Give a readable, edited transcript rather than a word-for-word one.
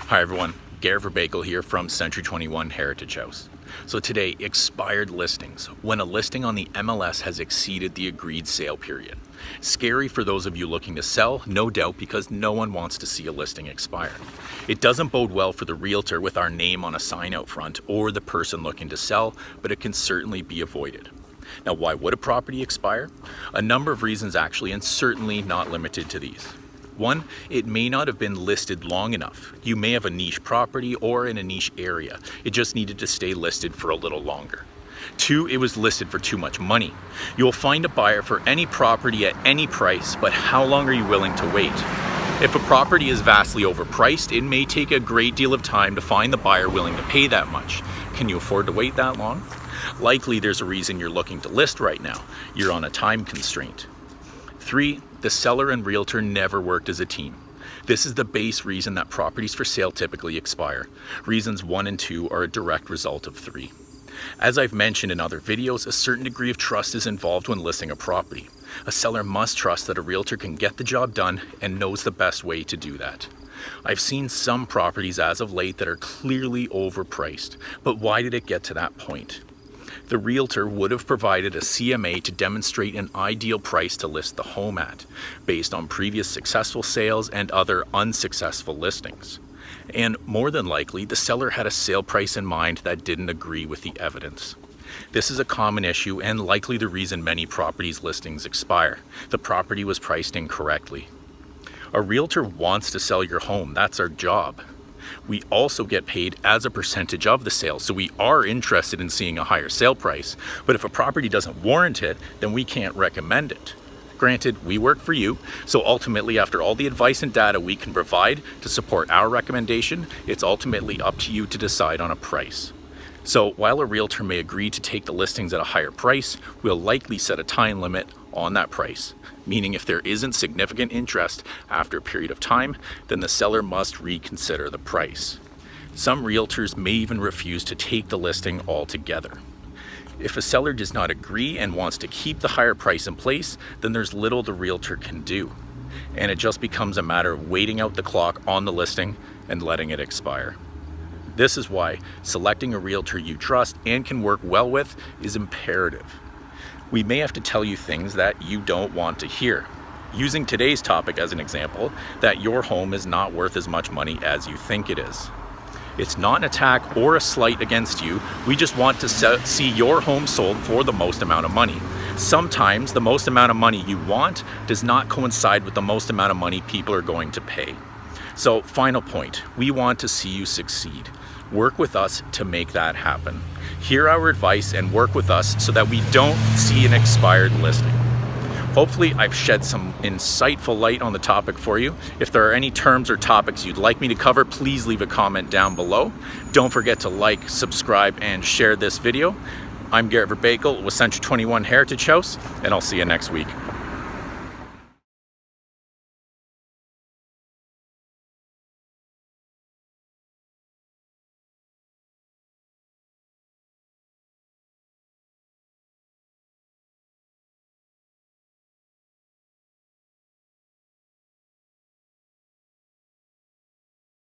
Hi everyone, Garrett Verbakel here from Century 21 Heritage House. So today, expired listings, when a listing on the MLS has exceeded the agreed sale period. Scary for those of you looking to sell, no doubt, because no one wants to see a listing expire. It doesn't bode well for the realtor with our name on a sign out front or the person looking to sell, but it can certainly be avoided. Now, why would a property expire? A number of reasons actually, and certainly not limited to these. One, it may not have been listed long enough. You may have a niche property or in a niche area. It just needed to stay listed for a little longer. Two, it was listed for too much money. You'll find a buyer for any property at any price, but how long are you willing to wait? If a property is vastly overpriced, it may take a great deal of time to find the buyer willing to pay that much. Can you afford to wait that long? Likely there's a reason you're looking to list right now. You're on a time constraint. Three, the seller and realtor never worked as a team. This is the base reason that properties for sale typically expire. Reasons 1 and 2 are a direct result of 3. As I've mentioned in other videos, a certain degree of trust is involved when listing a property. A seller must trust that a realtor can get the job done and knows the best way to do that. I've seen some properties as of late that are clearly overpriced, but why did it get to that point? The realtor would have provided a CMA to demonstrate an ideal price to list the home at, based on previous successful sales and other unsuccessful listings. And more than likely, the seller had a sale price in mind that didn't agree with the evidence. This is a common issue and likely the reason many properties listings expire. The property was priced incorrectly. A realtor wants to sell your home, that's our job. We also get paid as a percentage of the sale, so we are interested in seeing a higher sale price. But if a property doesn't warrant it, then we can't recommend it. Granted, we work for you, so ultimately after all the advice and data we can provide to support our recommendation, it's ultimately up to you to decide on a price. So while a realtor may agree to take the listings at a higher price, we'll likely set a time limit on that price. Meaning if there isn't significant interest after a period of time, then the seller must reconsider the price. Some realtors may even refuse to take the listing altogether. If a seller does not agree and wants to keep the higher price in place, then there's little the realtor can do. And it just becomes a matter of waiting out the clock on the listing and letting it expire. This is why selecting a realtor you trust and can work well with is imperative. We may have to tell you things that you don't want to hear. Using today's topic as an example, that your home is not worth as much money as you think it is. It's not an attack or a slight against you. We just want to see your home sold for the most amount of money. Sometimes the most amount of money you want does not coincide with the most amount of money people are going to pay. So, final point, we want to see you succeed. Work with us to make that happen. Hear our advice and work with us so that we don't see an expired listing. Hopefully I've shed some insightful light on the topic for you. If there are any terms or topics you'd like me to cover, please leave a comment down below. Don't forget to like, subscribe, and share this video. I'm Garrett Verbakel with Century 21 Heritage House, and I'll see you next week.